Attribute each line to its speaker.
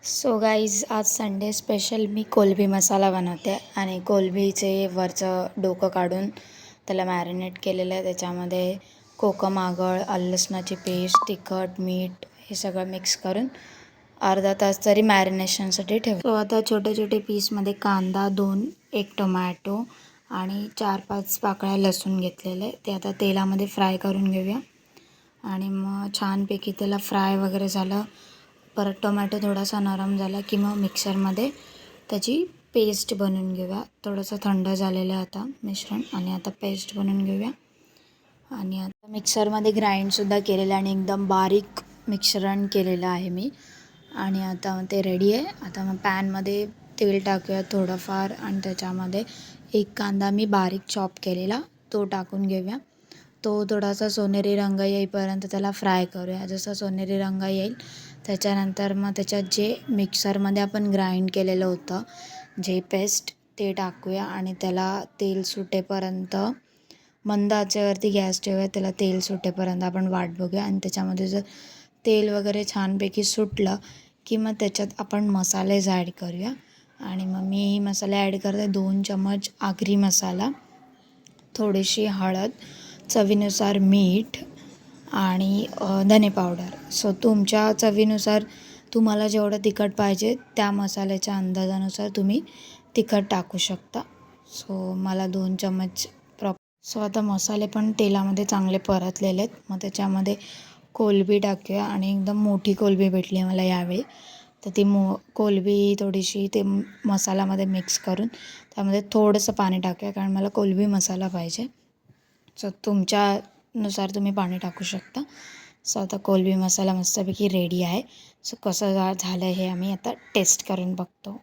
Speaker 1: So guys आज Sunday special मी कोलबी मसाला बनवते आणि कोलबीचे वरचं डोकं काढून त्याला मॅरिनेट केलेलं आहे. त्याच्यामध्ये कोकम, आगळ, आलं लसणाची पेस्ट, तिखट, मीठ हे सगळं मिक्स करून अर्धा तास तरी मॅरिनेशनसाठी ठेवतो. सो आता छोटे छोटे पीसमध्ये कांदा, एक टोमॅटो आणि 4-5 पाकळ्या लसूण घेतलेले ते आता तेलामध्ये फ्राय करून घेऊया. आणि मग छानपैकी त्याला फ्राय वगैरे झालं, परत टोमॅटो थोडासा नरम झाला की मग मिक्सरमध्ये त्याची पेस्ट बनवून घेऊया. थोडंसं थंड झालेलं आहे आता मिश्रण आणि आता पेस्ट बनवून घेऊया. आणि आता मिक्सरमध्ये ग्राइंडसुद्धा केलेलं आणि एकदम बारीक मिश्रण केलेलं आहे मी. आणि आता ते रेडी आहे. आता मग पॅनमध्ये तेल टाकूया थोडंफार आणि त्याच्यामध्ये एक कांदा मी बारीक चॉप केलेला तो टाकून घेऊया. तो थोडासा सोनेरी रंग येईपर्यंत त्याला फ्राय करूया. जसं सोनेरी रंग येईल त्याच्यानंतर मग त्याच्यात जे मिक्सरमध्ये आपण ग्राइंड केलेलं होतं जे पेस्ट ते टाकूया आणि त्याला तेल सुटेपर्यंत मंद आचेवरती गॅस ठेवूया. त्याला तेल सुटेपर्यंत आपण वाट बघूया. आणि त्याच्यामध्ये जर तेल वगैरे छानपैकी सुटलं की मग त्याच्यात आपण मसालेच ॲड करूया. आणि मग मी मसाले ॲड करते 2 चम्मच आगरी मसाला, थोडीशी हळद, चवीनुसार मीठ आणि धने पावडर. सो तुमच्या चवीनुसार तुम्हाला जेवढं तिखट पाहिजे त्या मसाल्याच्या अंदाजानुसार तुम्ही तिखट टाकू शकता. सो मला 2 चम्मच सो आता मसाले पण तेलामध्ये चांगले परतलेले आहेत. मग त्याच्यामध्ये कोलबी टाकूया आणि एकदम मोठी कोलबी भेटली आहे मला यावेळी. तर ती कोलबी थोडीशी ते मसाल्यामध्ये मिक्स करून त्यामध्ये थोडंसं पाणी टाकूया कारण मला कोलबी मसाला पाहिजे. सो तुमच्यानुसार तुम्ही पाणी टाकू शकता. सो आता कोलबी मसाला मस्तपैकी रेडी आहे. सो कसं झालं हे आम्ही आता टेस्ट करून बघतो.